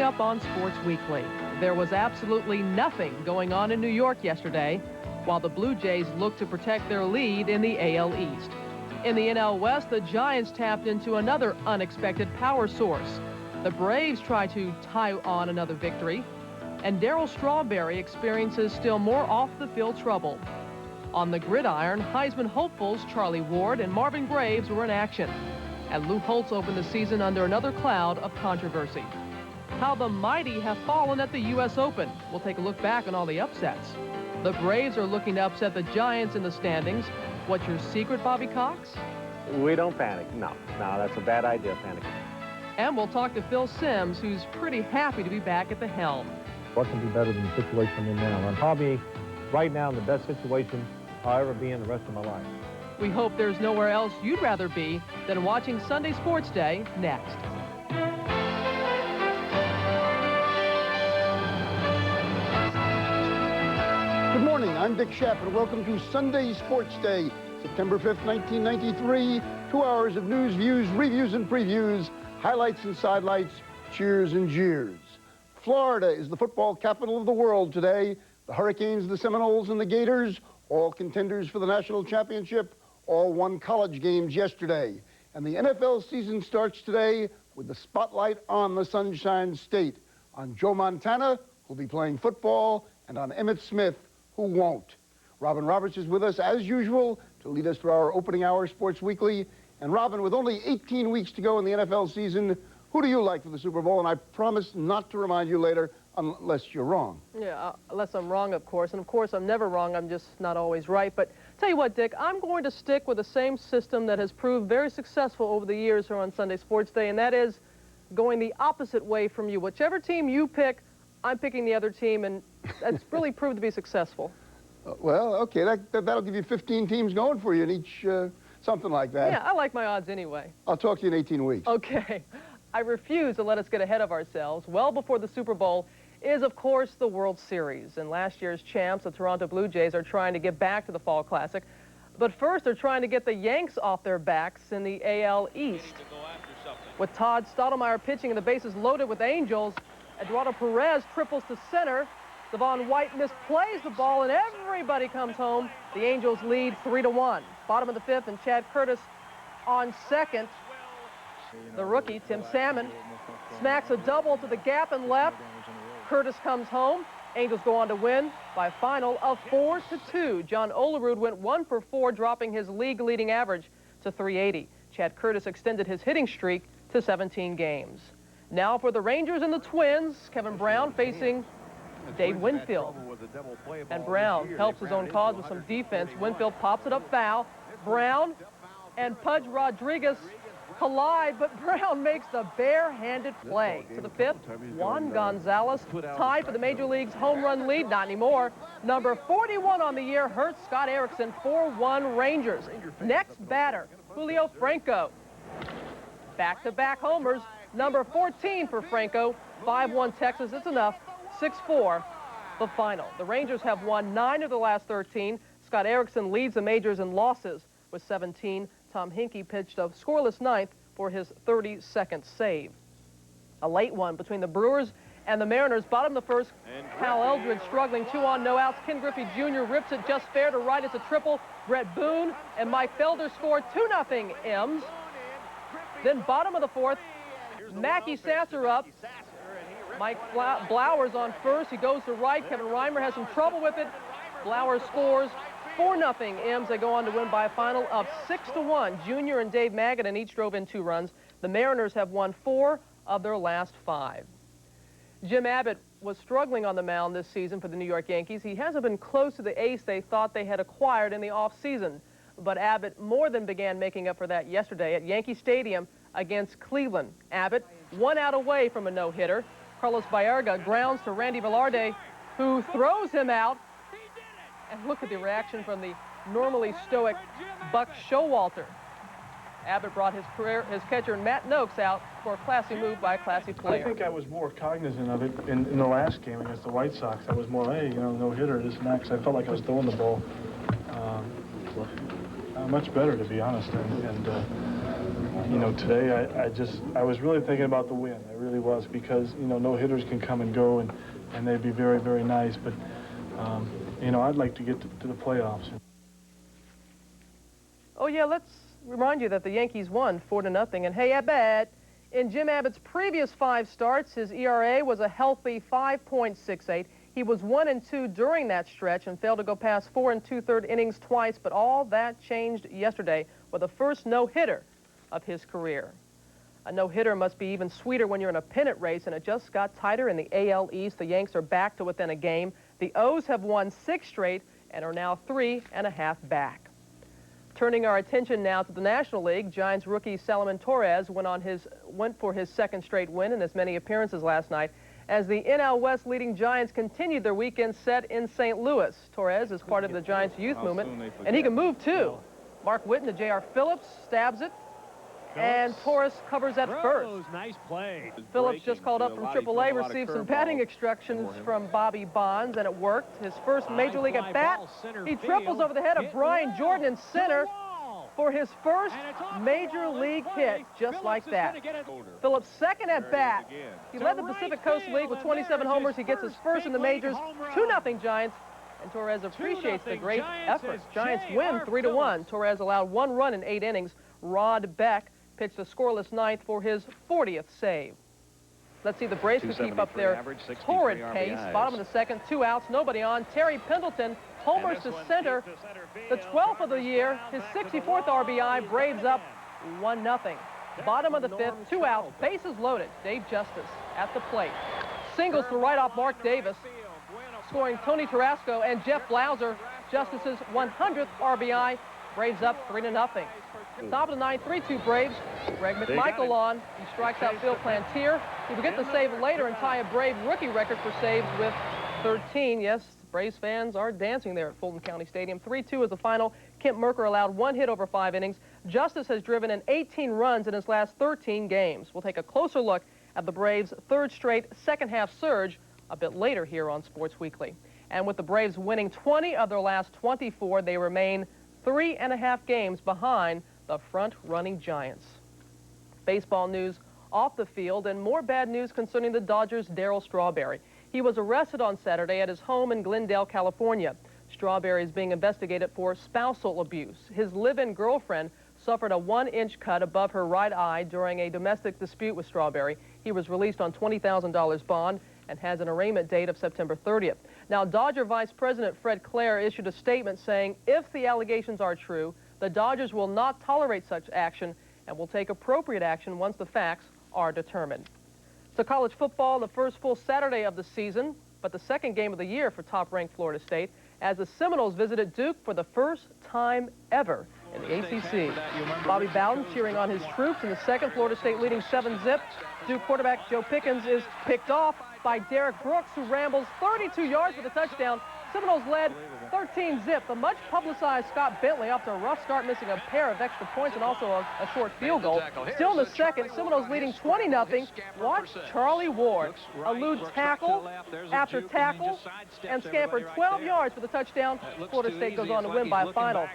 Coming up on Sports Weekly, there was absolutely nothing going on in New York yesterday, while the Blue Jays looked to protect their lead in the AL East. In the NL West, the Giants tapped into another unexpected power source. The Braves try to tie on another victory, and Darryl Strawberry experiences still more off-the-field trouble. On the gridiron, Heisman hopefuls Charlie Ward and Marvin Graves were in action, and Lou Holtz opened the season under another cloud of controversy. How the mighty have fallen at the U.S. Open. We'll take a look back on all the upsets. The Braves are looking to upset the Giants in the standings. What's your secret, Bobby Cox? We don't panic. No, that's a bad idea, panicking. And we'll talk to Phil Simms, who's pretty happy to be back at the helm. What can be better than the situation I'm in now? I'm probably right now in the best situation I'll ever be in the rest of my life. We hope there's nowhere else you'd rather be than watching Sunday Sports Day next. Good morning, I'm Dick Schaap, and welcome to Sunday Sports Day, September 5th, 1993. 2 hours of news, views, reviews, and previews, highlights and sidelights, cheers and jeers. Florida is the football capital of the world today. The Hurricanes, the Seminoles, and the Gators, all contenders for the national championship, all won college games yesterday. And the NFL season starts today with the spotlight on the Sunshine State, on Joe Montana, who'll be playing football, and on Emmitt Smith, who won't. Robin Roberts is with us, as usual, to lead us through our opening hour Sports Weekly. And Robin, with only 18 weeks to go in the NFL season, who do you like for the Super Bowl? And I promise not to remind you later unless you're wrong. Yeah, unless I'm wrong, of course. And, of course, I'm never wrong. I'm just not always right. But tell you what, Dick, I'm going to stick with the same system that has proved very successful over the years here on Sunday Sports Day, and that is going the opposite way from you. Whichever team you pick, I'm picking the other team, and that's really proved to be successful. Well, okay, that'll give you 15 teams going for you in each, something like that. Yeah, I like my odds anyway. I'll talk to you in 18 weeks. Okay. I refuse to let us get ahead of ourselves. Well before the Super Bowl is, of course, the World Series. And last year's champs, the Toronto Blue Jays, are trying to get back to the Fall Classic. But first, they're trying to get the Yanks off their backs in the AL East. With Todd Stottlemyre pitching and the bases loaded with Angels, Eduardo Perez triples to center. Devon White misplays the ball, and everybody comes home. The Angels lead 3-1. Bottom of the fifth, and Chad Curtis on second. The rookie, Tim Salmon, smacks a double to the gap and left. Curtis comes home. Angels go on to win by a final of 4-2. John Olerud went 1 for 4, dropping his league-leading average to 380. Chad Curtis extended his hitting streak to 17 games. Now for the Rangers and the Twins, Kevin Brown facing Dave Winfield. And Brown helps his own cause with some defense. Winfield pops it up foul. Brown and Pudge Rodriguez collide, but Brown makes the bare-handed play. To the fifth, Juan Gonzalez tied for the Major League's home run lead. Not anymore. Number 41 on the year hurts Scott Erickson. 4-1 Rangers. Next batter, Julio Franco. Back-to-back homers. Number 14 for Franco. 5-1 Texas. It's enough. 6-4 the final. The Rangers have won 9 of the last 13. Scott Erickson leads the majors in losses with 17. Tom Hinkie pitched a scoreless ninth for his 32nd save. A late one between the Brewers and the Mariners. Bottom of the first, Hal Eldridge struggling, 2 on, no outs. Ken Griffey Jr. rips it just fair to right. It's a triple. Brett Boone and Mike Felder score 2-0 M's. Then bottom of the fourth, Mackie Sasser up. Mike Blowers on first. He goes to right. Kevin Reimer has some trouble with it. Blowers scores 4-0 M's. They go on to win by a final of 6-1. Junior and Dave Magadan each drove in 2 runs. The Mariners have won 4 of their last 5. Jim Abbott was struggling on the mound this season for the New York Yankees. He hasn't been close to the ace they thought they had acquired in the offseason. But Abbott more than began making up for that yesterday at Yankee Stadium against Cleveland. Abbott 1 out away from a no-hitter. Carlos Baerga grounds to Randy Velarde, who throws him out. And look at the reaction from the normally stoic Buck Showalter. Abbott brought his catcher Matt Noakes out for a classy move by a classy player. I think I was more cognizant of it in the last game against the White Sox. I was more, hey, you know, no hitter, this and that, 'cause I felt like I was throwing the ball much better, to be honest. you know, today I was really thinking about the win. I really was, because, you know, no-hitters can come and go, and they'd be very, very nice. But, you know, I'd like to get to the playoffs. Oh, yeah, let's remind you that the Yankees won 4-0. And hey, Abed, in Jim Abbott's previous 5 starts, his ERA was a healthy 5.68. He was 1-2 during that stretch and failed to go past 4 2/3 innings twice, but all that changed yesterday with the first no-hitter of his career. A no-hitter must be even sweeter when you're in a pennant race, and it just got tighter in the AL East. The Yanks are back to within a game. The O's have won 6 straight and are now 3.5 back. Turning our attention now to the National League, Giants rookie Salomon Torres went for his 2nd straight win in as many appearances last night as the NL West leading Giants continued their weekend set in St. Louis. Torres is part of the Giants youth movement, and he can move too. Mark Whitten to J.R. Phillips stabs it, and Torres covers at first. Nice play. Phillips just called up from AAA, received some batting instructions from Bobby Bonds, and it worked. His first Major League at bat, he triples over the head of Brian Jordan in center for his first Major League hit, just like that. Phillips' 2nd at bat. He led the Pacific Coast League with 27 homers. He gets his first in the majors, 2-0 Giants, and Torres appreciates the great effort. Giants win 3-1. Torres allowed 1 run in 8 innings. Rod Beck pitched a scoreless 9th for his 40th save. Let's see the Braves can keep up their torrid pace. Bottom of the 2nd, 2 outs, nobody on. Terry Pendleton homers to center, the 12th of the year, his 64th RBI. Braves up 1-0. Bottom of the 5th, 2 outs, bases loaded. Dave Justice at the plate. Singles to right off Mark Davis, scoring Tony Tarasco and Jeff Blauser, Justice's 100th RBI. Braves up 3-0. Top of the 9th, 3-2 Braves. Greg McMichael on. He strikes out Phil Plantier. He will get the save later and tie a Brave rookie record for saves with 13. Yes, Braves fans are dancing there at Fulton County Stadium. 3-2 is the final. Kent Merker allowed 1 hit over 5 innings. Justice has driven in 18 runs in his last 13 games. We'll take a closer look at the Braves' 3rd straight second-half surge a bit later here on Sports Weekly. And with the Braves winning 20 of their last 24, they remain 3.5 games behind the front-running Giants. Baseball news off the field, and more bad news concerning the Dodgers' Darryl Strawberry. He was arrested on Saturday at his home in Glendale, California. Strawberry is being investigated for spousal abuse. His live-in girlfriend suffered a 1-inch cut above her right eye during a domestic dispute with Strawberry. He was released on $20,000 bond and has an arraignment date of September 30th. Now, Dodger Vice President Fred Clare issued a statement saying if the allegations are true, the Dodgers will not tolerate such action and will take appropriate action once the facts are determined. So college football, the first full Saturday of the season, but the 2nd game of the year for top-ranked Florida State, as the Seminoles visited Duke for the first time ever in the ACC. Bobby Bowden cheering on his troops in the 2nd. Florida State leading 7-zip. Duke quarterback Joe Pickens is picked off by Derek Brooks, who rambles 32 yards for the touchdown. Seminoles led 13-zip. The much-publicized Scott Bentley off to a rough start, missing a pair of extra points and also a short field goal. Still in the 2nd, Seminoles leading 20-0. Watch Charlie Ward elude tackle after tackle and scampered 12 yards for the touchdown. Florida State goes on to win by a final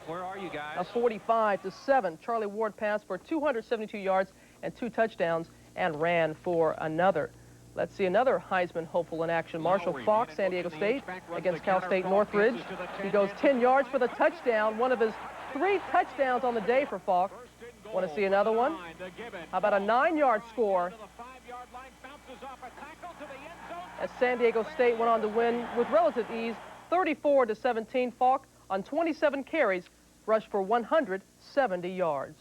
of 45-7. Charlie Ward passed for 272 yards and 2 touchdowns and ran for another. Let's see another Heisman hopeful in action. Marshall Faulk, San Diego State, against Cal State Northridge. He goes 10 yards for the touchdown, one of his 3 touchdowns on the day for Faulk. Want to see another one? How about a 9-yard score as San Diego State went on to win with relative ease, 34-17. Faulk on 27 carries rushed for 170 yards.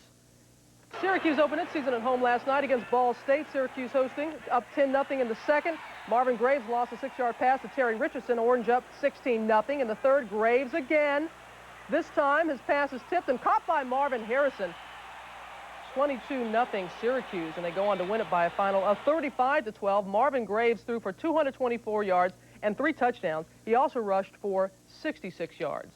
Syracuse opened its season at home last night against Ball State. Syracuse hosting, up 10-0 in the 2nd. Marvin Graves lost a 6-yard pass to Terry Richardson. Orange up 16-0 in the 3rd. Graves again. This time his pass is tipped and caught by Marvin Harrison. 22-0 Syracuse, and they go on to win it by a final of 35-12. Marvin Graves threw for 224 yards and 3 touchdowns. He also rushed for 66 yards.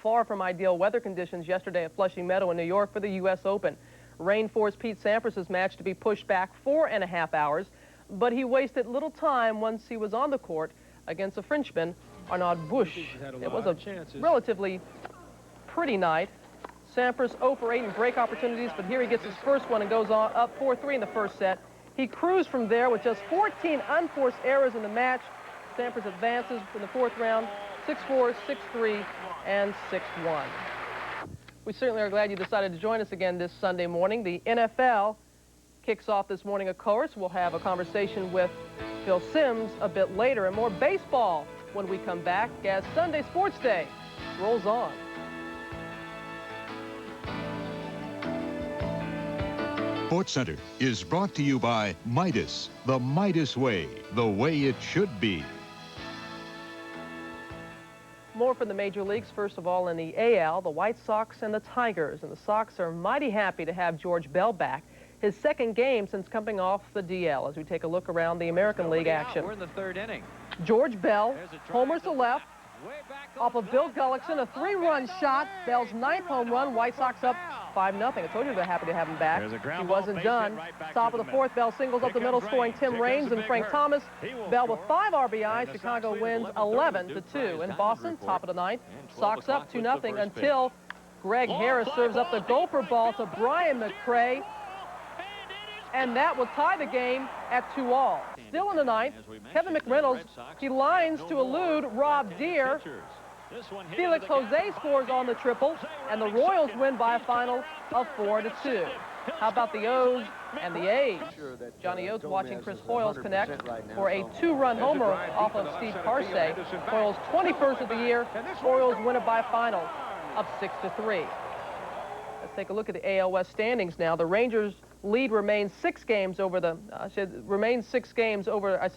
Far from ideal weather conditions yesterday at Flushing Meadow in New York for the U.S. Open. Rain forced Pete Sampras' match to be pushed back 4.5 hours, but he wasted little time once he was on the court against a Frenchman, Arnaud Bush. It was a relatively pretty night. Sampras 0 for 8 in break opportunities, but here he gets his first one and goes on up 4-3 in the first set. He cruised from there with just 14 unforced errors in the match. Sampras advances in the fourth round, 6-4, 6-3, and 6-1. We certainly are glad you decided to join us again this Sunday morning. The NFL kicks off this morning, of course. We'll have a conversation with Phil Simms a bit later, and more baseball when we come back as Sunday Sports Day rolls on. SportsCenter is brought to you by Midas, the Midas way, the way it should be. More from the major leagues. First of all, in the AL, the White Sox and the Tigers. And the Sox are mighty happy to have George Bell back. His second game since coming off the DL, as we take a look around the American League action. We're in the third inning. George Bell, homers to left, off of Bill Gullickson, a 3-run shot. Bell's 9th home run. White Sox up 5-0. I told you they're happy to have him back. He wasn't done. Top of the fourth, Bell singles up the middle, scoring Tim Raines and Frank Thomas. Bell with 5 RBIs. Chicago wins 11-2. In Boston, top of the ninth, Sox up 2-0 until Greg Harris serves up the gopher ball to Brian McRae. And that will tie the game at 2-all. Still in the ninth, Kevin McReynolds, he lines to elude Rob Deere. Felix Jose scores on the triple, and the Royals win by a final of 4-2. How about the O's and the A's? Johnny Oates watching Chris Hoyles connect for a 2-run homer off of Steve Parsay. Hoyles' 21st of the year. Orioles win it by a final of 6-3. Let's take a look at the AL West standings now. The Rangers lead remains 6 games over the, I should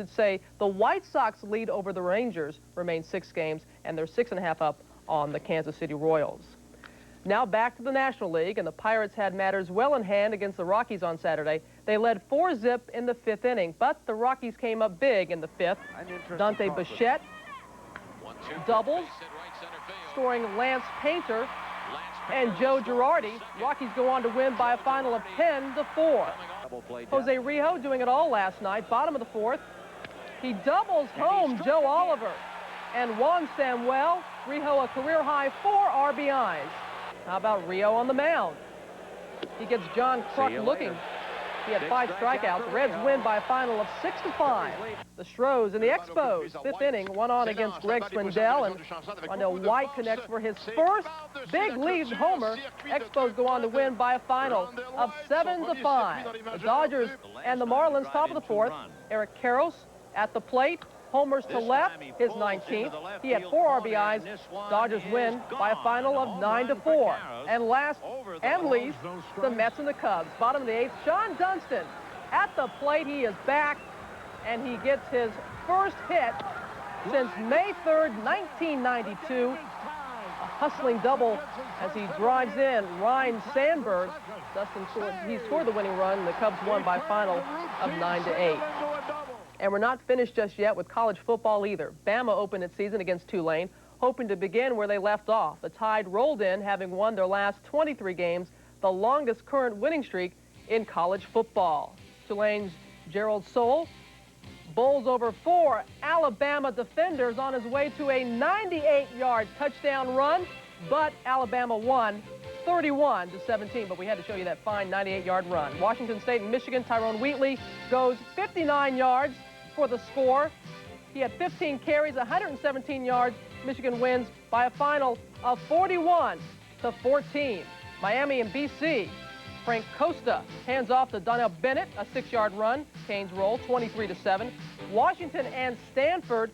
say, the White Sox lead over the Rangers remains 6 games, and they're 6.5 up on the Kansas City Royals. Now back to the National League, and the Pirates had matters well in hand against the Rockies on Saturday. They led 4-0 in the 5th inning, but the Rockies came up big in the 5th. Dante Bichette doubles, scoring Lance Painter and Joe Girardi. Rockies go on to win by a final of 10-4. Jose Rijo doing it all last night, bottom of the 4th. He doubles home Joe Oliver and Juan Samuel. Rijo a career-high 4 RBIs. How about Rio on the mound? He gets John Kruk looking. He had 5 strikeouts. The Reds win by a final of 6-5. The Stros and the Expos, 5th inning, 1-on against Greg Swindell, and Rondell White connects for his first big lead homer. Expos go on to win by a final of 7-5. The Dodgers and the Marlins, top of the 4th. Eric Karros at the plate. Homers to left, his 19th. He had 4 RBIs. Dodgers win by a final of 9-4. And last and least, the Mets and the Cubs. Bottom of the 8th, Sean Dunston at the plate. He is back, and he gets his first hit since May 3rd, 1992. A hustling double as he drives in Ryne Sandberg. Dustin scored the winning run. The Cubs won by a final of 9-8. And we're not finished just yet with college football either. Bama opened its season against Tulane, hoping to begin where they left off. The Tide rolled in, having won their last 23 games, the longest current winning streak in college football. Tulane's Gerald Soule bowls over 4 Alabama defenders on his way to a 98-yard touchdown run, but Alabama won 31-17, but we had to show you that fine 98-yard run. Washington State and Michigan, Tyrone Wheatley goes 59 yards for the score. He had 15 carries, 117 yards. Michigan wins by a final of 41-14. Miami and BC. Frank Costa hands off to Donnell Bennett, a 6-yard run. Canes roll 23-7. Washington and Stanford.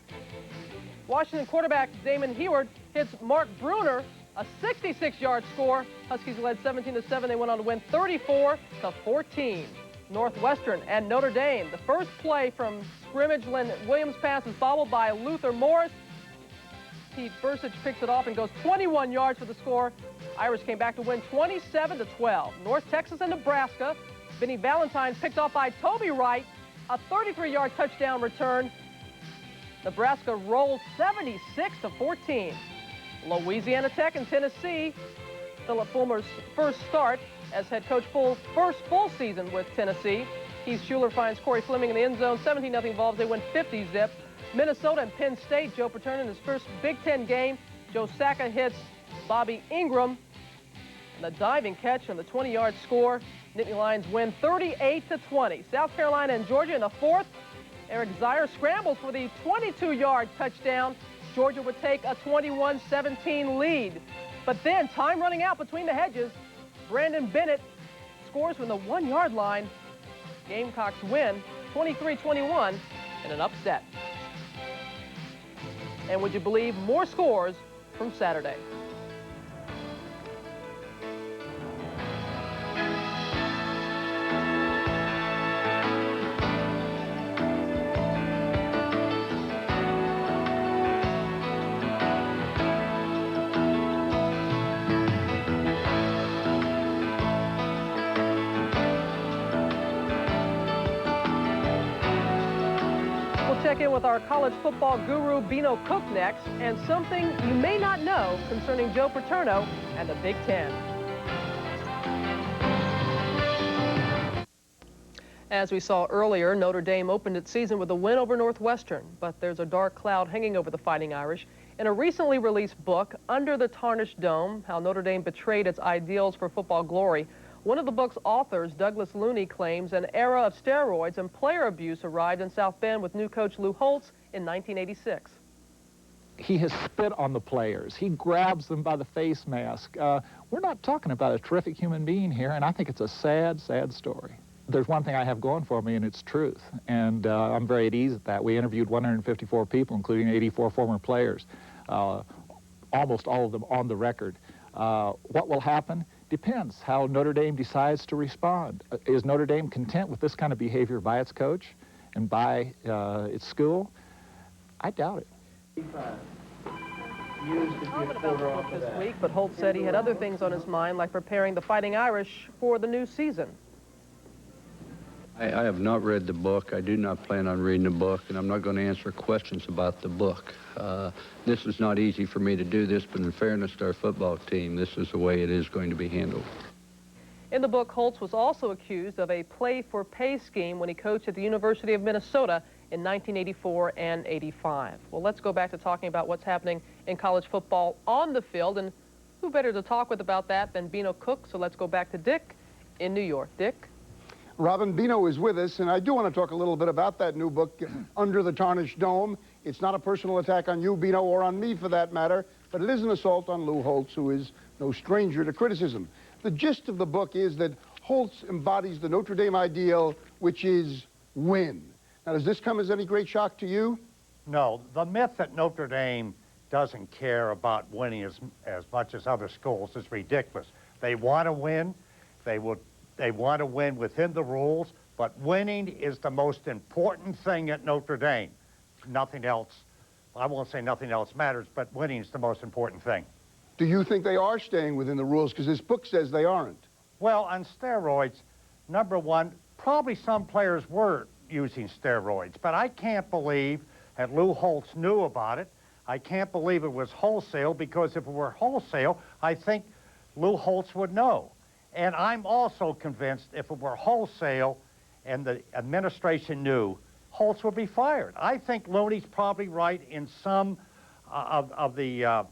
Washington quarterback Damon Heward hits Mark Bruner, a 66-yard score. Huskies led 17-7. They went on to win 34-14. Northwestern and Notre Dame. The first play from scrimmage, Lynn Williams pass is bobbled by Luther Morris. Pete Bursich picks it off and goes 21 yards for the score. Irish came back to win 27-12. North Texas and Nebraska. Vinny Valentine picked off by Toby Wright. A 33-yard touchdown return. Nebraska rolls 76-14. Louisiana Tech and Tennessee. Philip Fulmer's first start as head coach, first full season with Tennessee. Keith Schuler finds Corey Fleming in the end zone. 17-0 Vols. They win 50-zip. Minnesota and Penn State. Joe Paterno in his first Big Ten game. Joe Sacca hits Bobby Ingram. And the diving catch on the 20-yard score. Nittany Lions win 38-20. South Carolina and Georgia in the fourth. Eric Zier scrambles for the 22-yard touchdown. Georgia would take a 21-17 lead. But then, time running out between the hedges, Brandon Bennett scores from the 1-yard line. Gamecocks win 23-21 in an upset. And would you believe more scores from Saturday? Check in with our college football guru, Bino Cook, next, and something you may not know concerning Joe Paterno and the Big Ten. As we saw earlier, Notre Dame opened its season with a win over Northwestern, but there's a dark cloud hanging over the Fighting Irish. In a recently released book, Under the Tarnished Dome, How Notre Dame Betrayed Its Ideals for Football Glory, one of the book's authors, Douglas Looney, claims an era of steroids and player abuse arrived in South Bend with new coach Lou Holtz in 1986. He has spit on the players. He grabs them by the face mask. We're not talking about a terrific human being here, and I think it's a sad, sad story. There's one thing I have going for me, and it's truth, and I'm very at ease at that. We interviewed 154 people, including 84 former players, almost all of them on the record. What will happen? Depends how Notre Dame decides to respond. Is Notre Dame content with this kind of behavior by its coach and by its school? I doubt it. Comment about the book this week, but Holtz said he had other things on his mind, like preparing the Fighting Irish for the new season. I have not read the book. I do not plan on reading the book, and I'm not going to answer questions about the book. This is not easy for me to do this, but in fairness to our football team, this is the way it is going to be handled. In the book, Holtz was also accused of a play-for-pay scheme when he coached at the University of Minnesota in 1984 and 85. Well, let's go back to talking about what's happening in college football on the field, and who better to talk with about that than Bino Cook? So let's go back to Dick in New York. Dick? Robin, Bino is with us, and I do want to talk a little bit about that new book, Under the Tarnished Dome. It's not a personal attack on you, Bino, or on me for that matter, but it is an assault on Lou Holtz, who is no stranger to criticism. The gist of the book is that Holtz embodies the Notre Dame ideal, which is win. Now, does this come as any great shock to you? No. The myth that Notre Dame doesn't care about winning as much as other schools is ridiculous. They want to win. They want to win within the rules, but winning is the most important thing at Notre Dame. Nothing else, I won't say nothing else matters, but winning is the most important thing. Do you think they are staying within the rules? Because this book says they aren't. Well, on steroids, number one, probably some players were using steroids, but I can't believe that Lou Holtz knew about it. I can't believe it was wholesale, because if it were wholesale, I think Lou Holtz would know. And I'm also convinced if it were wholesale and the administration knew, Holtz would be fired. I think Looney's probably right in some of the,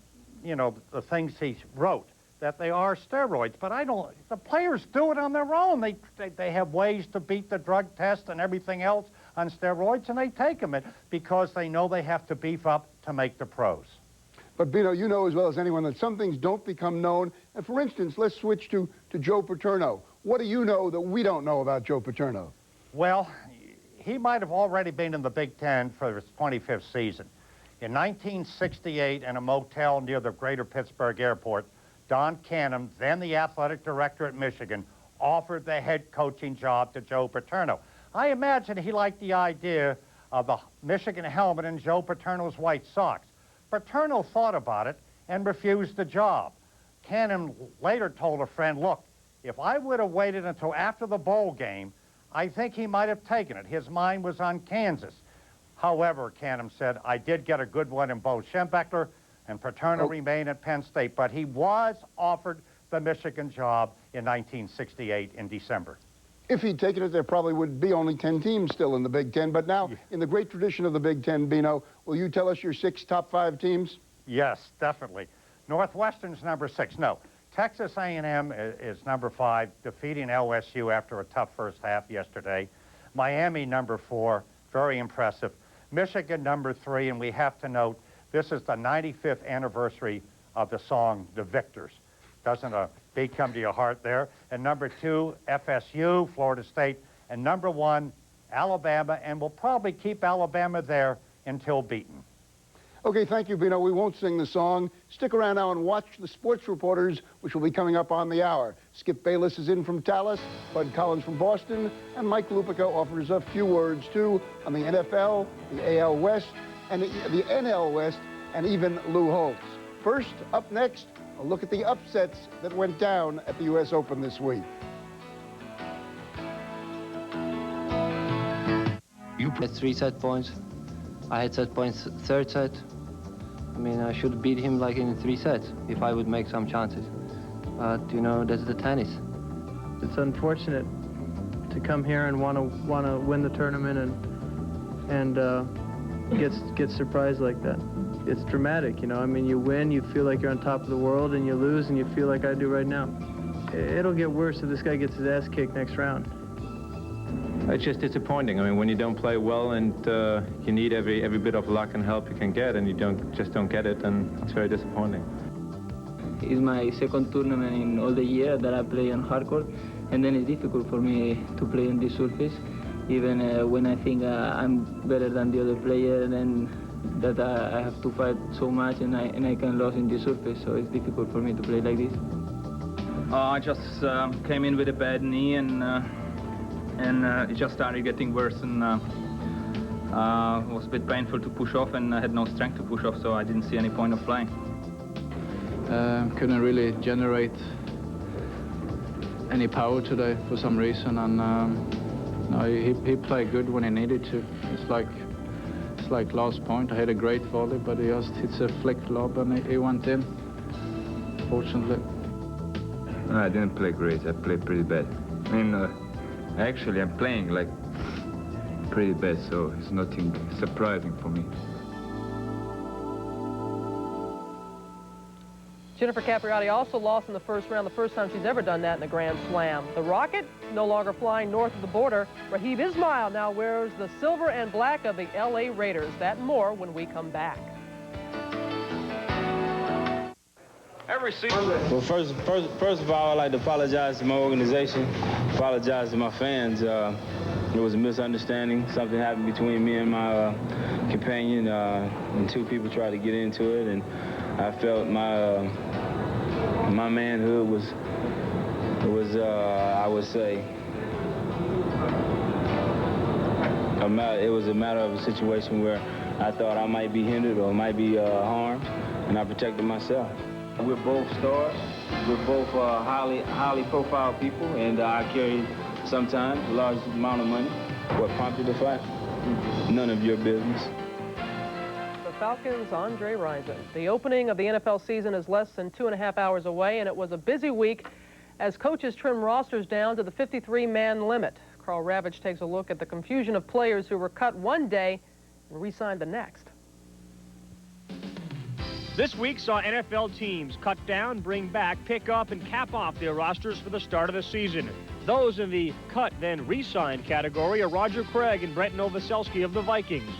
you know, the things he wrote, that they are steroids. But I don't, the players do it on their own. They have ways to beat the drug test and everything else on steroids, and they take them because they know they have to beef up to make the pros. But, Bino, you know as well as anyone that some things don't become known. And, for instance, let's switch to Joe Paterno. What do you know that we don't know about Joe Paterno? Well, he might have already been in the Big Ten for his 25th season. In 1968, in a motel near the greater Pittsburgh airport, Don Canham, then the athletic director at Michigan, offered the head coaching job to Joe Paterno. I imagine he liked the idea of the Michigan helmet and Joe Paterno's white socks. Paterno thought about it and refused the job. Canham later told a friend, look, if I would have waited until after the bowl game, I think he might have taken it. His mind was on Kansas. However, Canham said, I did get a good one in Bo Schembechler, and Paterno remained at Penn State, but he was offered the Michigan job in 1968 in December. If he'd taken it, there probably would be only 10 teams still in the Big Ten. But now, in the great tradition of the Big Ten, Bino, will you tell us your 6 top 5 teams? Yes, definitely. Northwestern's number 6. No, Texas A&M is number 5, defeating LSU after a tough first half yesterday. Miami, number 4, very impressive. Michigan, number 3, and we have to note, this is the 95th anniversary of the song, The Victors. Doesn't a beat come to your heart there? And number 2, FSU, Florida State, and number 1, Alabama, and we'll probably keep Alabama there until beaten. Okay, thank you, Vino. We won't sing the song. Stick around now and watch the sports reporters, which will be coming up on the hour. Skip Bayless is in from Dallas, Bud Collins from Boston, and Mike Lupica offers a few words, too, on the NFL, the AL West, and the NL West, and even Lou Holtz. First, up next, a look at the upsets that went down at the U.S. Open this week. You had 3 set points. I had set points third set. I mean, I should beat him like in 3 sets if I would make some chances. But, you know, that's the tennis. It's unfortunate to come here and want to win the tournament and get surprised like that. It's dramatic, you know. I mean, you win, you feel like you're on top of the world, and you lose, and you feel like I do right now. It'll get worse if this guy gets his ass kicked next round. It's just disappointing. I mean, when you don't play well and you need every bit of luck and help you can get, and you just don't get it, and it's very disappointing. It's my second tournament in all the year that I play on hardcourt, and then it's difficult for me to play on this surface, even when I think I'm better than the other player, and that I have to fight so much, and I can lose in this surface, so it's difficult for me to play like this. I just came in with a bad knee, and it just started getting worse, and it was a bit painful to push off, and I had no strength to push off, so I didn't see any point of playing. Couldn't really generate any power today for some reason, and no, he played good when he needed to. It's like last point. I had a great volley, but he just hits a flick lob, and he went in, fortunately. No, I didn't play great. I played pretty bad. I mean, actually, I'm playing like pretty bad, so it's nothing surprising for me. Jennifer Capriati also lost in the first round, the first time she's ever done that in a Grand Slam. The Rocket, no longer flying north of the border. Raheem Ismail now wears the silver and black of the L.A. Raiders. That and more when we come back. Well, first of all, I'd like to apologize to my organization, apologize to my fans. There was a misunderstanding. Something happened between me and my companion, and 2 people tried to get into it, and I felt my manhood was I would say, it was a matter of a situation where I thought I might be hindered or might be harmed, and I protected myself. We're both stars. We're both highly profile people, and I carry sometimes a large amount of money. What prompted the fight? None of your business. Falcons' Andre Rison. The opening of the NFL season is less than 2.5 hours away, and it was a busy week as coaches trim rosters down to the 53-man limit. Carl Ravitch takes a look at the confusion of players who were cut one day and re-signed the next. This week saw NFL teams cut down, bring back, pick up, and cap off their rosters for the start of the season. Those in the cut then re-signed category are Roger Craig and Brent Novoselsky of the Vikings.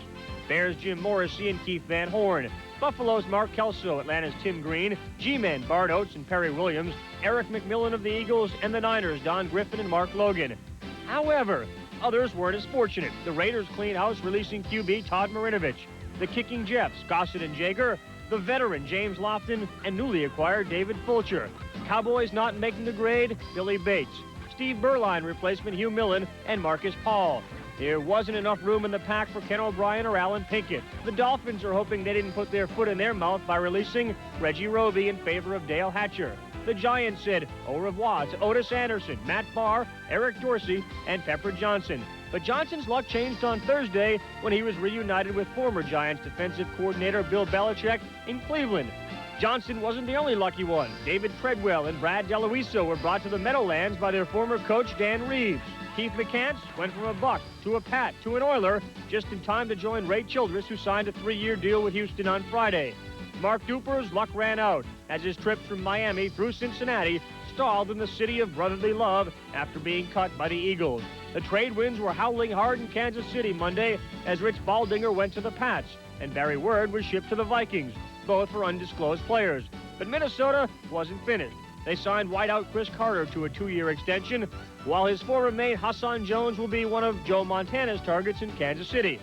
Bears' Jim Morrissey and Keith Van Horn. Buffalo's Mark Kelso, Atlanta's Tim Green, G-Men Bart Oates and Perry Williams, Eric McMillan of the Eagles, and the Niners' Don Griffin and Mark Logan. However, others weren't as fortunate. The Raiders clean house, releasing QB Todd Marinovich. The kicking Jeffs, Gossett and Jaeger, the veteran James Lofton, and newly acquired David Fulcher. Cowboys not making the grade, Billy Bates. Steve Berline replacement Hugh Millen and Marcus Paul. There wasn't enough room in the pack for Ken O'Brien or Alan Pinkett. The Dolphins are hoping they didn't put their foot in their mouth by releasing Reggie Roby in favor of Dale Hatcher. The Giants said au revoir to Otis Anderson, Matt Barr, Eric Dorsey, and Pepper Johnson. But Johnson's luck changed on Thursday when he was reunited with former Giants defensive coordinator Bill Belichick in Cleveland. Johnson wasn't the only lucky one. David Treadwell and Brad DeLuiso were brought to the Meadowlands by their former coach Dan Reeves. Keith McCants went from a Buck to a Pat to an Oiler just in time to join Ray Childress, who signed a 3-year deal with Houston on Friday. Mark Duper's luck ran out. as his trip from Miami through Cincinnati stalled in the city of brotherly love after being cut by the Eagles. The trade winds were howling hard in Kansas City Monday as Rich Baldinger went to the Pats and Barry Word was shipped to the Vikings, both for undisclosed players. But Minnesota wasn't finished. They signed wideout Chris Carter to a 2-year extension, while his former mate Hassan Jones will be one of Joe Montana's targets in Kansas City.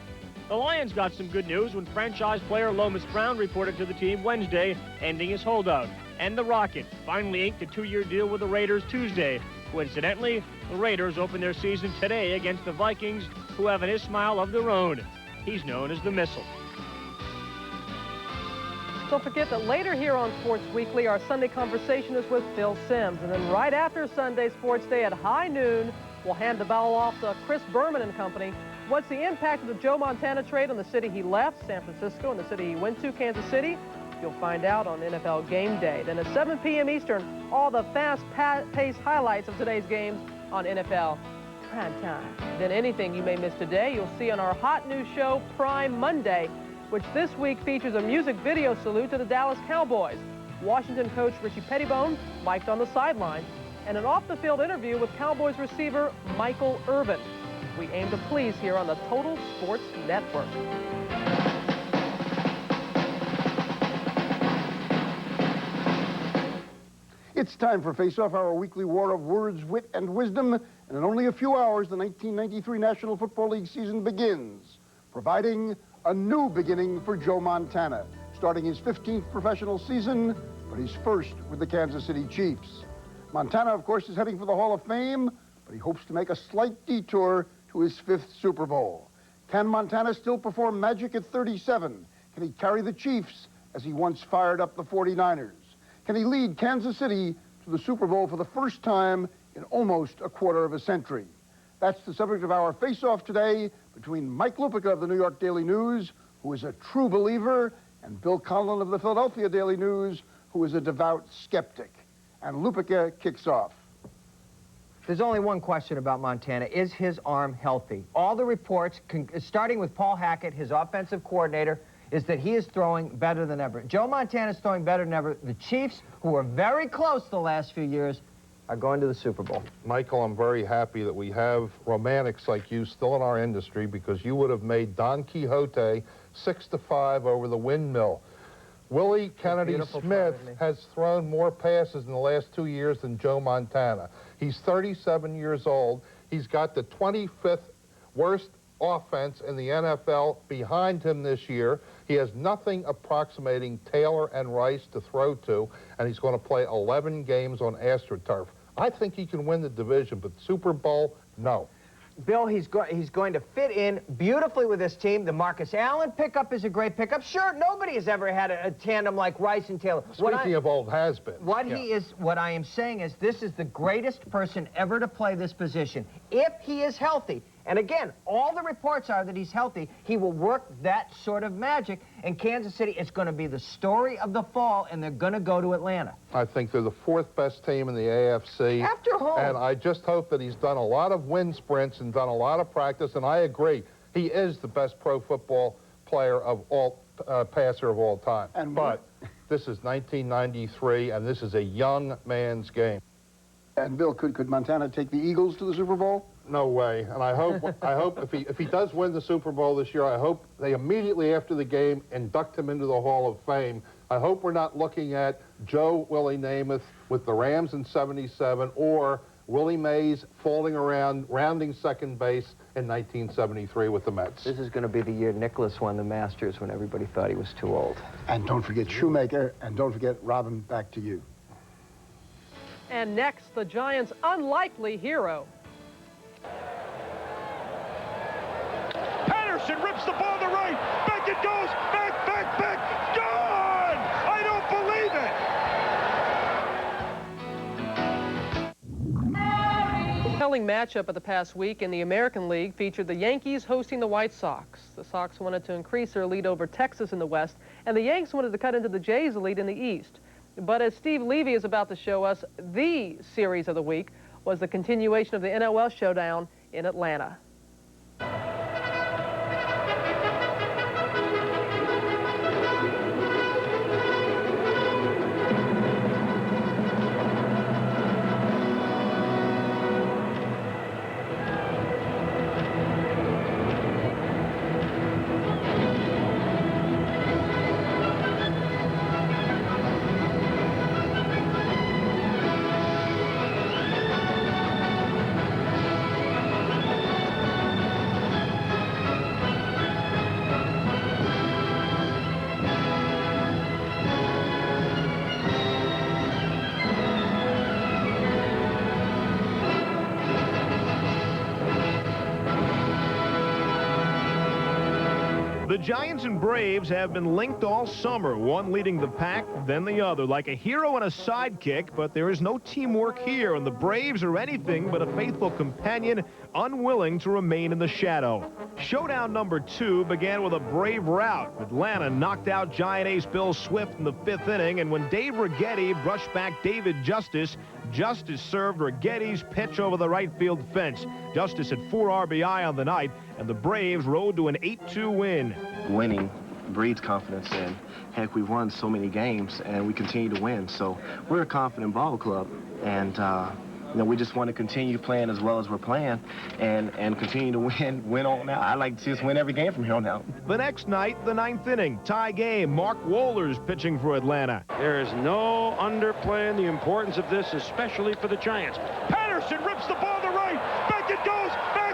The Lions got some good news when franchise player Lomas Brown reported to the team Wednesday, ending his holdout. And the Rocket finally inked a 2-year deal with the Raiders Tuesday. Coincidentally, the Raiders open their season today against the Vikings, who have an Ismail of their own. He's known as the Missile. Don't forget that later here on Sports Weekly, our Sunday conversation is with Phil Simms. And then right after Sunday Sports Day at high noon, we'll hand the ball off to Chris Berman and company. What's the impact of the Joe Montana trade on the city he left, San Francisco, and the city he went to, Kansas City? You'll find out on NFL Game Day. Then at 7 p.m. Eastern, all the fast-paced highlights of today's games on NFL Prime Time. Then anything you may miss today, you'll see on our hot new show, Prime Monday, which this week features a music video salute to the Dallas Cowboys. Washington coach Richie Pettibone mic'd on the sideline, and an off-the-field interview with Cowboys receiver Michael Irvin. We aim to please here on the Total Sports Network. It's time for Face Off, our weekly war of words, wit, and wisdom. And in only a few hours, the 1993 National Football League season begins, providing a new beginning for Joe Montana, starting his 15th professional season, but his first with the Kansas City Chiefs. Montana, of course, is heading for the Hall of Fame, but he hopes to make a slight detour to his 5th Super Bowl. Can Montana still perform magic at 37? Can he carry the Chiefs as he once fired up the 49ers? Can he lead Kansas City to the Super Bowl for the first time in almost a quarter of a century? That's the subject of our face-off today between Mike Lupica of the New York Daily News, who is a true believer, and Bill Conlon of the Philadelphia Daily News, who is a devout skeptic. And Lupica kicks off. There's only one question about Montana. Is his arm healthy? All the reports, starting with Paul Hackett, his offensive coordinator, is that he is throwing better than ever. Joe Montana is throwing better than ever. The Chiefs, who were very close the last few years, are going to the Super Bowl. Michael, I'm very happy that we have romantics like you still in our industry, because you would have made Don Quixote 6-5 over the windmill. Willie Kennedy Smith has thrown more passes in the last 2 years than Joe Montana. He's 37 years old. He's got the 25th worst offense in the NFL behind him this year. He has nothing approximating Taylor and Rice to throw to, and he's going to play 11 games on AstroTurf. I think he can win the division, but Super Bowl, no. Bill, he's going to fit in beautifully with this team. The Marcus Allen pickup is a great pickup. Sure, nobody has ever had a tandem like Rice and Taylor. Speaking of old has-been. What I am saying is this is the greatest person ever to play this position. If he is healthy, and again, all the reports are that he's healthy, he will work that sort of magic, and Kansas City is going to be the story of the fall, and they're going to go to Atlanta. I think they're the 4th best team in the AFC. After home. And I just hope that he's done a lot of wind sprints and done a lot of practice, and I agree. He is the best pro football player of all, passer of all time. But this is 1993, and this is a young man's game. And Bill, could Montana take the Eagles to the Super Bowl? No way. And I hope if he does win the Super Bowl this year, I hope they immediately after the game induct him into the Hall of Fame. I hope we're not looking at Joe Willie Namath with the Rams in '77 or Willie Mays falling around, rounding second base in 1973 with the Mets. This is going to be the year Nicholas won the Masters when everybody thought he was too old. And don't forget Shoemaker, and don't forget Robin, back to you. And next, the Giants' unlikely hero. Patterson rips the ball to right. Back it goes. Back. Gone! I don't believe it. Compelling matchup of the past week in the American League featured the Yankees hosting the White Sox. The Sox wanted to increase their lead over Texas in the West, and the Yanks wanted to cut into the Jays' lead in the East. But as Steve Levy is about to show us, the series of the week was the continuation of the NL showdown in Atlanta. The Giants and Braves have been linked all summer, one leading the pack, then the other, like a hero and a sidekick, but there is no teamwork here, and the Braves are anything but a faithful companion, unwilling to remain in the shadow. Showdown number 2 began with a brave rout. Atlanta knocked out Giant ace Bill Swift in the 5th inning, and when Dave Righetti brushed back David Justice, Justice served Righetti's pitch over the right field fence. Justice had 4 RBI on the night, and the Braves rode to an 8-2 win. Winning breeds confidence, and heck, we've won so many games, and we continue to win. So we're a confident ball club, and you know, we just want to continue playing as well as we're playing, and continue to win on out. I like to see us win every game from here on out. The next night, the 9th inning, tie game. Mark Wohlers pitching for Atlanta. There is no underplaying the importance of this, especially for the Giants. Patterson rips the ball to right. Back it goes. Back.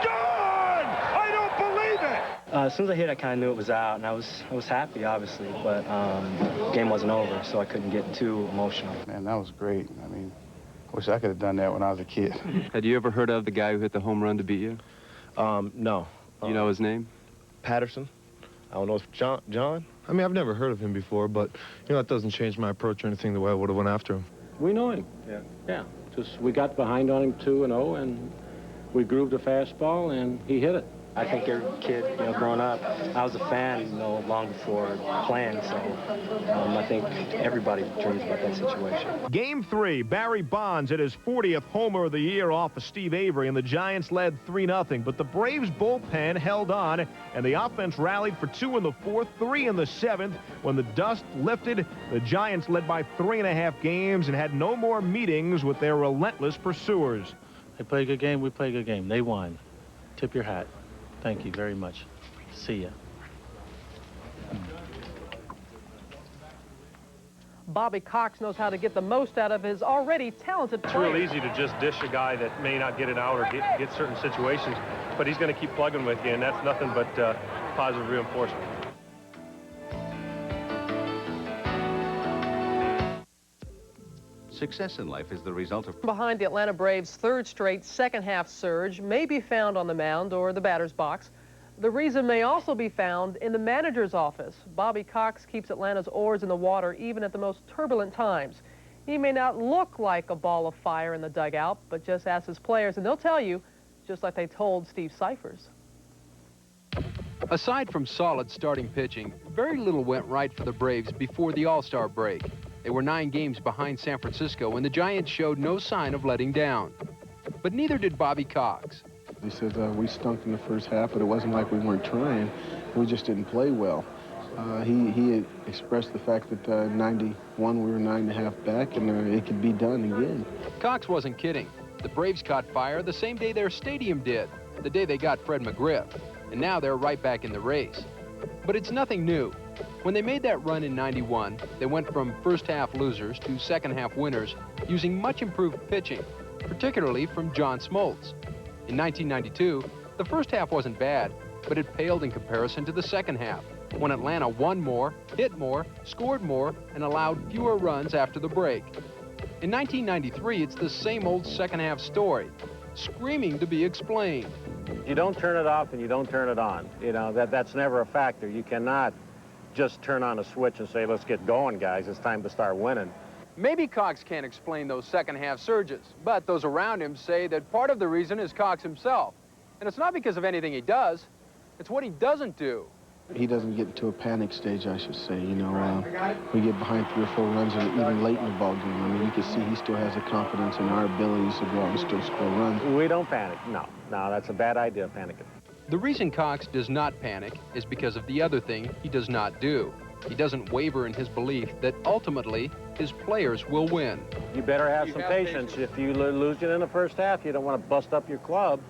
Gone! I don't believe it. As soon as I hit, I kind of knew it was out, and I was happy, obviously, but the game wasn't over, so I couldn't get too emotional. Man, that was great. I mean, wish I could have done that when I was a kid. Had you ever heard of the guy who hit the home run to beat you? No. You know his name? Patterson. I don't know if John? I mean, I've never heard of him before, but, you know, that doesn't change my approach or anything the way I would have went after him. We know him. Yeah. Just we got behind on him 2-0, and we grooved a fastball, and he hit it. I think every kid, you know, growing up, I was a fan, you know, long before playing, so I think everybody dreams about that situation. Game 3, Barry Bonds hit his 40th homer of the year off of Steve Avery, and the Giants led 3-0. But the Braves bullpen held on, and the offense rallied for 2 in the 4th, 3 in the 7th. When the dust lifted, the Giants led by 3.5 games and had no more meetings with their relentless pursuers. They played a good game. We played a good game. They won. Tip your hat. Thank you very much. See ya. Bobby Cox knows how to get the most out of his already talented It's players. real easy to just dish a guy that may not get it out or get certain situations, but he's going to keep plugging with you, and that's nothing but positive reinforcement. Success in life is the result of... Behind the Atlanta Braves' 3rd straight second-half surge may be found on the mound or the batter's box. The reason may also be found in the manager's office. Bobby Cox keeps Atlanta's oars in the water even at the most turbulent times. He may not look like a ball of fire in the dugout, but just ask his players and they'll tell you, just like they told Steve Cyphers. Aside from solid starting pitching, very little went right for the Braves before the All-Star break. They were 9 games behind San Francisco, and the Giants showed no sign of letting down. But neither did Bobby Cox. He said we stunk in the first half, but it wasn't like we weren't trying. We just didn't play well. He had expressed the fact that 91 we were 9.5 back, and it could be done again. Cox wasn't kidding. The Braves caught fire the same day their stadium did, the day they got Fred McGriff. And now they're right back in the race. But it's nothing new. When they made that run in '91, they went from first-half losers to second-half winners using much improved pitching, particularly from John Smoltz. In 1992, the first half wasn't bad, but it paled in comparison to the second half, when Atlanta won more, hit more, scored more, and allowed fewer runs after the break. In 1993, it's the same old second-half story, screaming to be explained. You don't turn it off and you don't turn it on. You know, that's never a factor. You cannot just turn on a switch and say, let's get going, guys. It's time to start winning. Maybe Cox can't explain those second-half surges, but those around him say that part of the reason is Cox himself. And it's not because of anything he does, it's what he doesn't do. He doesn't get into a panic stage, I should say. You know, we get behind 3 or 4 runs, and even late in the ball game. I mean, you can see he still has a confidence in our abilities to go out and still score runs. We don't panic. No, that's a bad idea, panicking. The reason Cox does not panic is because of the other thing he does not do. He doesn't waver in his belief that ultimately his players will win. You better have some patience. If you lose it in the first half, you don't want to bust up your club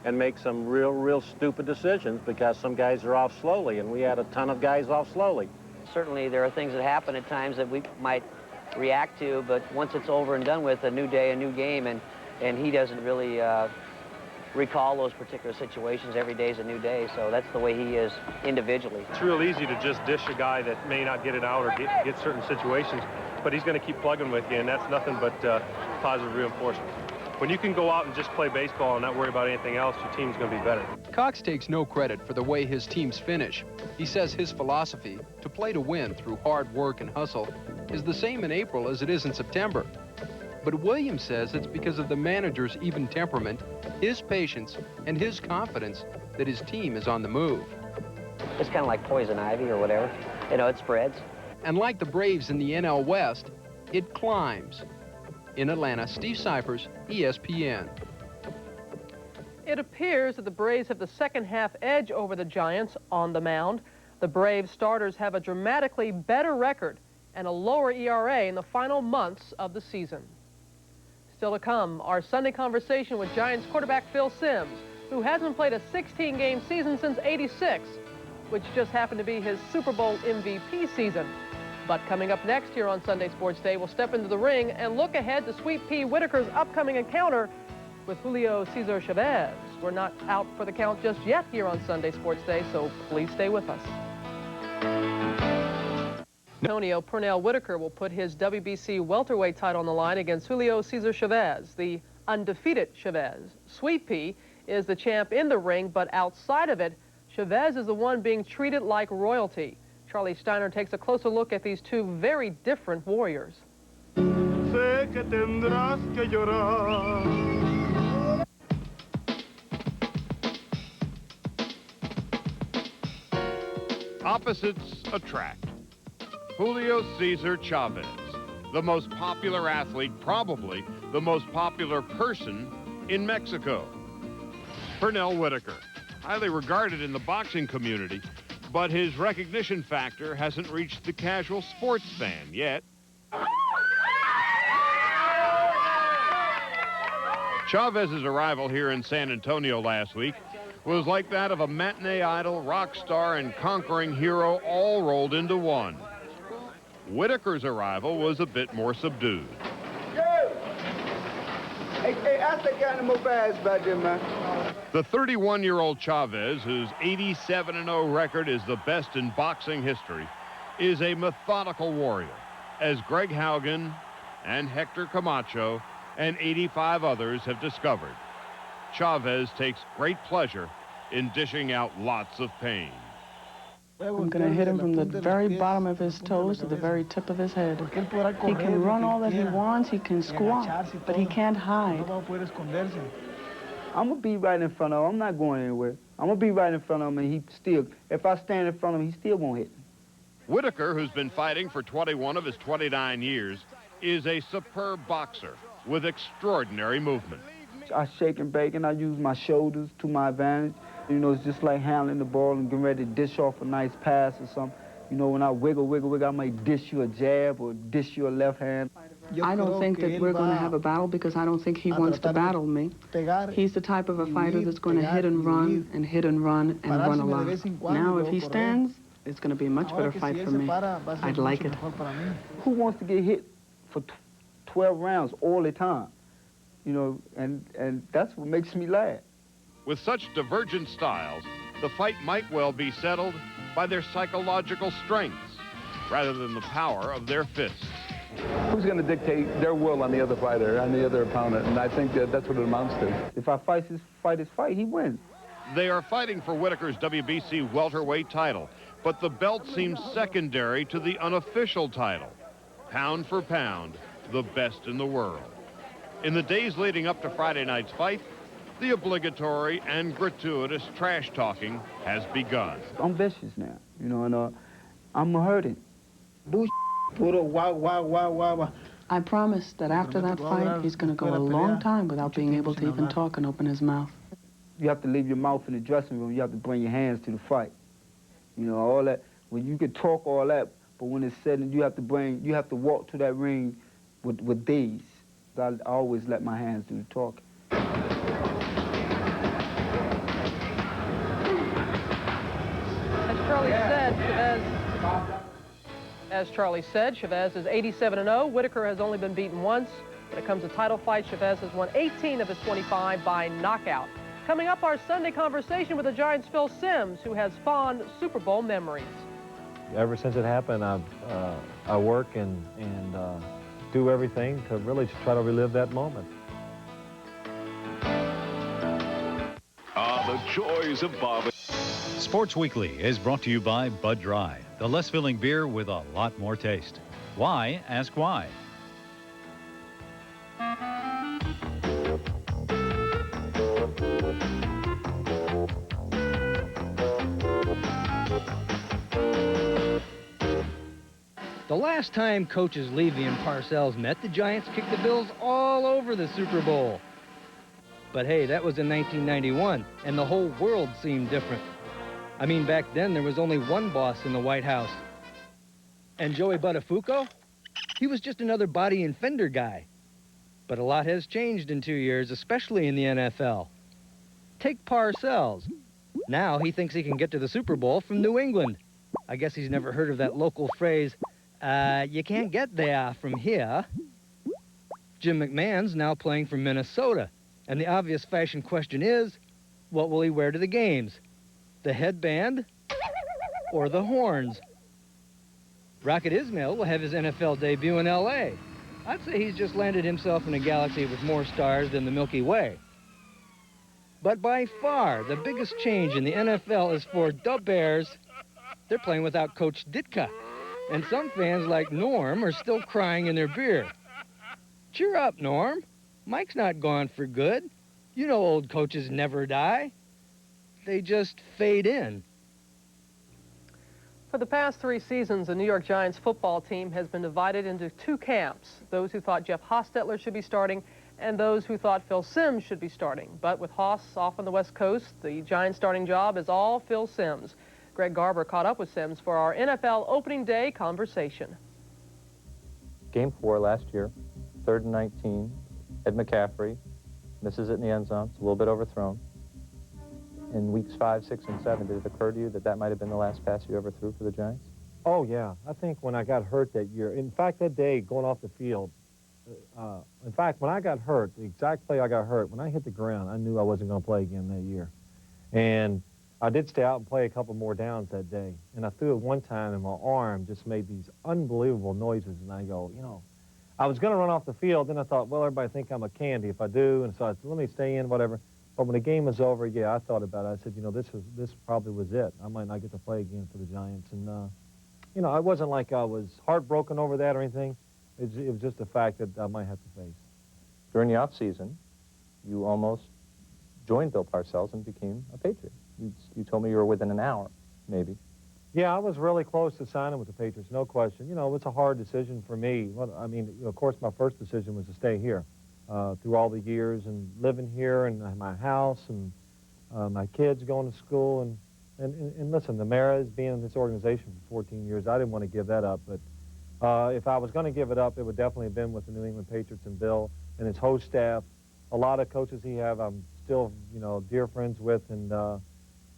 and make some real stupid decisions because some guys are off slowly, and we had a ton of guys off slowly. Certainly there are things that happen at times that we might react to, but once it's over and done with, a new day, a new game, and he doesn't really recall those particular situations. Every day is a new day, so that's the way he is individually. It's real easy to just dish a guy that may not get it out or get certain situations, but he's going to keep plugging with you, and that's nothing but positive reinforcement. when you can go out and just play baseball and not worry about anything else, your team's going to be better. Cox takes no credit for the way his teams finish. He says his philosophy, to play to win through hard work and hustle, is the same in April as it is in September. But Williams says it's because of the manager's even temperament, his patience, and his confidence that his team is on the move. It's kind of like poison ivy or whatever. You know, it spreads. And like the Braves in the NL West, it climbs. In Atlanta, Steve Cyphers, ESPN. It appears that the Braves have the second half edge over the Giants on the mound. The Braves starters have a dramatically better record and a lower ERA in the final months of the season. Still to come, our Sunday conversation with Giants quarterback Phil Simms, who hasn't played a 16-game season since '86, which just happened to be his Super Bowl MVP season. But coming up next here on Sunday Sports Day, we'll step into the ring and look ahead to Sweet Pea Whitaker's upcoming encounter with Julio Cesar Chavez. We're not out for the count just yet here on Sunday Sports Day, so please stay with us. Antonio Purnell Whitaker will put his WBC welterweight title on the line against Julio Cesar Chavez, the undefeated Chavez. Sweet Pea is the champ in the ring, but outside of it, Chavez is the one being treated like royalty. Charlie Steiner takes a closer look at these two very different warriors. Opposites attract. Julio Cesar Chavez, the most popular athlete, probably the most popular person in Mexico. Purnell Whitaker, highly regarded in the boxing community, but his recognition factor hasn't reached the casual sports fan yet. Chavez's arrival here in San Antonio last week was like that of a matinee idol, rock star, and conquering hero all rolled into one. Whitaker's arrival was a bit more subdued. Hey, ask that guy to move fast back there, man. The 31-year-old Chavez, whose 87-0 record is the best in boxing history, is a methodical warrior, as Greg Haugen and Hector Camacho and 85 others have discovered. Chavez takes great pleasure in dishing out lots of pain. I'm going to hit him from the very bottom of his toes to the very tip of his head. He can run all that he wants, he can squat, but he can't hide. I'm going to be right in front of him. I'm not going anywhere. I'm going to be right in front of him, and he still, if I stand in front of him, he still won't hit me. Whitaker, who's been fighting for 21 of his 29 years, is a superb boxer with extraordinary movement. I shake and bake, and I use my shoulders to my advantage. You know, it's just like handling the ball and getting ready to dish off a nice pass or something. You know, when I wiggle, I might dish you a jab or dish you a left hand. I don't think that we're going to have a battle because I don't think he wants to battle me. He's the type of a fighter that's going to hit and run and hit and run and run a lot. Now, if he stands, it's going to be a much better fight for me. I'd like it. Who wants to get hit for 12 rounds all the time? You know, and that's what makes me laugh. With such divergent styles, the fight might well be settled by their psychological strengths rather than the power of their fists. Who's going to dictate their will on the other fighter, on the other opponent? And I think that's what it amounts to. If I fight his fight, he wins. They are fighting for Whitaker's WBC welterweight title, but the belt seems secondary to the unofficial title. Pound for pound, the best in the world. In the days leading up to Friday night's fight, the obligatory and gratuitous trash talking has begun. I'm vicious now, you know, and I'm hurting. I promise that after that fight, he's going to go a long time without being able to even talk and open his mouth. You have to leave your mouth in the dressing room. You have to bring your hands to the fight. You know, all that. When you can talk all that, but when it's said, you have to walk to that ring with these. I always let my hands do the talking. As Charlie said, Chavez is 87-0. Whitaker has only been beaten once. When it comes to title fights, Chavez has won 18 of his 25 by knockout. Coming up, our Sunday conversation with the Giants' Phil Simms, who has fond Super Bowl memories. Ever since it happened, I work and do everything to really try to relive that moment. the joys of Bob. Sports Weekly is brought to you by Bud Dry, the less filling beer with a lot more taste. Why? Ask why. The last time coaches Levy and Parcells met, the Giants kicked the Bills all over the Super Bowl. But hey, that was in 1991, and the whole world seemed different. I mean, back then, there was only one boss in the White House. And Joey Buttafuoco? He was just another body and fender guy. But a lot has changed in 2 years, especially in the NFL. Take Parcells. Now he thinks he can get to the Super Bowl from New England. I guess he's never heard of that local phrase, you can't get there from here. Jim McMahon's now playing for Minnesota. And the obvious fashion question is, what will he wear to the games? The headband or the horns? Rocket Ismail will have his NFL debut in L.A. I'd say he's just landed himself in a galaxy with more stars than the Milky Way. But by far, the biggest change in the NFL is for the Bears. They're playing without Coach Ditka. And some fans like Norm are still crying in their beer. Cheer up, Norm. Mike's not gone for good. You know old coaches never die. They just fade in. For the past 3 seasons, the New York Giants football team has been divided into 2 camps. Those who thought Jeff Hostetler should be starting and those who thought Phil Simms should be starting. But with Hoss off on the West Coast, the Giants starting job is all Phil Simms. Greg Garber caught up with Simms for our NFL opening day conversation. Game 4 last year, 3rd and 19. Ed McCaffrey misses it in the end zone. It's a little bit overthrown. In weeks 5, 6, and 7, did it occur to you that that might have been the last pass you ever threw for the Giants? Oh, yeah. I think when I got hurt that year, in fact, that day going off the field, in fact, when I got hurt, the exact play I got hurt, when I hit the ground, I knew I wasn't going to play again that year. And I did stay out and play a couple more downs that day. And I threw it one time, and my arm just made these unbelievable noises. And I go, you know, I was going to run off the field. Then I thought, well, everybody think I'm a candy if I do. And so I said, let me stay in, whatever. But when the game was over, yeah, I thought about it. I said, you know, this probably was it. I might not get to play again for the Giants. And, you know, it wasn't like I was heartbroken over that or anything. It was just a fact that I might have to face. During the offseason, you almost joined Bill Parcells and became a Patriot. You told me you were within an hour, maybe. Yeah, I was really close to signing with the Patriots, no question. You know, it's a hard decision for me. Well, I mean, of course, my first decision was to stay here through all the years and living here and my house and my kids going to school. And listen, the Maras being in this organization for 14 years, I didn't want to give that up. But if I was going to give it up, it would definitely have been with the New England Patriots and Bill and his whole staff. A lot of coaches he have, I'm still, you know, dear friends with. And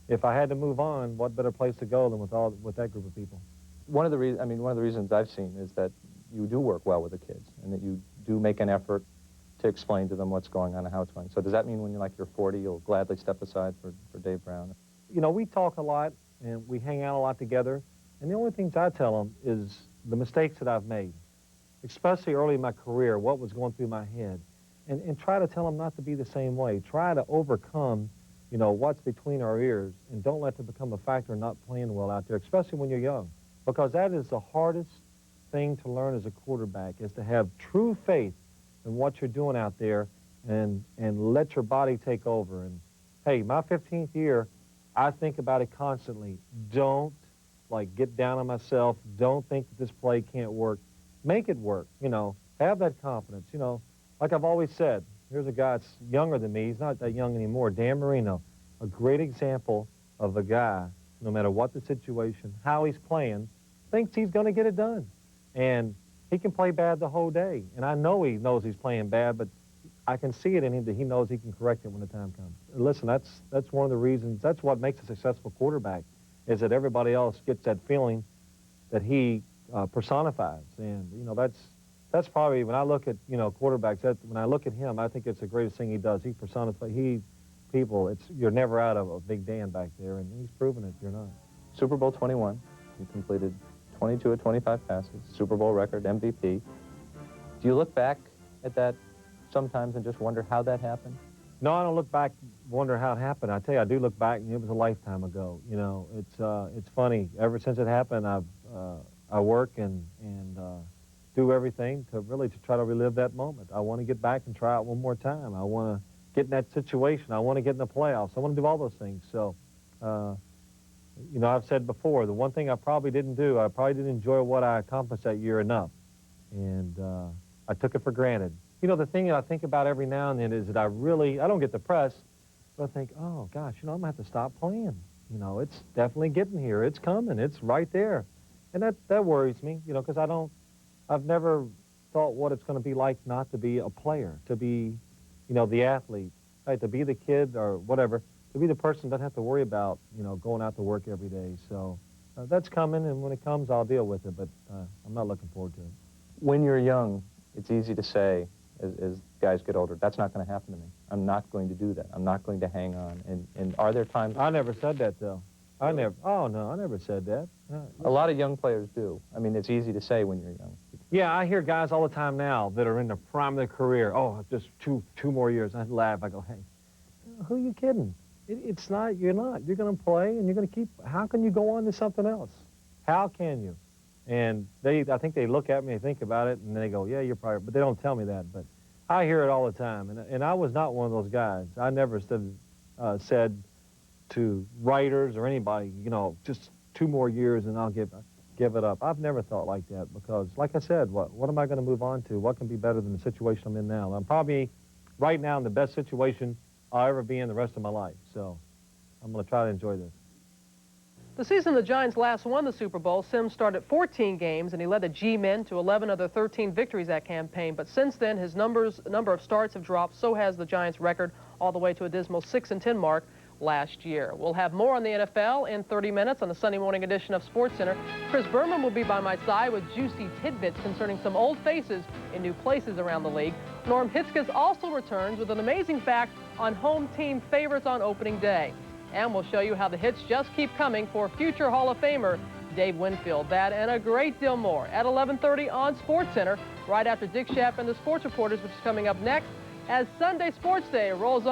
if I had to move on, what better place to go than with that group of people? One of the reasons I've seen is that you do work well with the kids and that you do make an effort to explain to them what's going on and how it's going. So does that mean when you're 40, you'll gladly step aside for Dave Brown? You know, we talk a lot and we hang out a lot together. And the only things I tell them is the mistakes that I've made, especially early in my career, what was going through my head. And try to tell them not to be the same way. Try to overcome, you know, what's between our ears, and don't let it become a factor not playing well out there, especially when you're young. Because that is the hardest thing to learn as a quarterback, is to have true faith in what you're doing out there and let your body take over. And, hey, my 15th year, I think about it constantly. Don't, get down on myself. Don't think that this play can't work. Make it work, you know. Have that confidence, you know. Like I've always said, here's a guy that's younger than me. He's not that young anymore. Dan Marino, a great example of a guy, no matter what the situation, how he's playing, thinks he's going to get it done. And he can play bad the whole day. And I know he knows he's playing bad, but I can see it in him that he knows he can correct it when the time comes. Listen, that's one of the reasons, that's what makes a successful quarterback, is that everybody else gets that feeling that he personifies. And, you know, that's probably, when I look at, you know, quarterbacks, when I look at him, I think it's the greatest thing he does. He personifies, you're never out of a Big Dan back there, and he's proven it, you're not. Super Bowl 21, you completed 22 of 25 passes, Super Bowl record, MVP. Do you look back at that sometimes and just wonder how that happened? No, I don't look back, wonder how it happened. I tell you, I do look back, and it was a lifetime ago. You know, it's funny. Ever since it happened, I work and do everything to try to relive that moment. I want to get back and try it one more time. I want to get in that situation. I want to get in the playoffs. I want to do all those things. So, you know, I've said before, the one thing I probably didn't do, I probably didn't enjoy what I accomplished that year enough, and I took it for granted. You know, the thing that I think about every now and then is that I don't get depressed, but I think, oh, gosh, you know, I'm going to have to stop playing. You know, it's definitely getting here. It's coming. It's right there. And that worries me, you know, because I've never thought what it's going to be like not to be a player, to be, you know, the athlete, right, to be the kid or whatever, to be the person that doesn't have to worry about, you know, going out to work every day. So that's coming, and when it comes, I'll deal with it, but I'm not looking forward to it. When you're young, it's easy to say, as guys get older, that's not going to happen to me. I'm not going to do that. I'm not going to hang on. And are there times... I never said that, though. I never said that. A lot of young players do. I mean, it's easy to say when you're young. Yeah, I hear guys all the time now that are in the prime of their career. Oh, just two more years. I laugh. I go, hey, who are you kidding? It's not, you're not. You're going to play, and you're going to keep, how can you go on to something else? How can you? And I think they look at me, they think about it, and they go, yeah, you're probably, but they don't tell me that. But I hear it all the time, and I was not one of those guys. I never said to writers or anybody, you know, just 2 more years and I'll give it up. I've never thought like that because, like I said, what am I going to move on to? What can be better than the situation I'm in now? I'm probably right now in the best situation I'll ever be in the rest of my life. So I'm going to try to enjoy this. The season the Giants last won the Super Bowl, Sims started 14 games, and he led the G-men to 11 of their 13 victories that campaign. But since then, his number of starts have dropped. So has the Giants' record, all the way to a dismal 6-10 mark last year. We'll have more on the NFL in 30 minutes on the Sunday morning edition of SportsCenter. Chris Berman will be by my side with juicy tidbits concerning some old faces in new places around the league. Norm Hitzges also returns with an amazing fact on home team favorites on opening day. And we'll show you how the hits just keep coming for future Hall of Famer Dave Winfield. That and a great deal more at 11:30 on SportsCenter, right after Dick Schaap and the Sports Reporters, which is coming up next as Sunday Sports Day rolls on.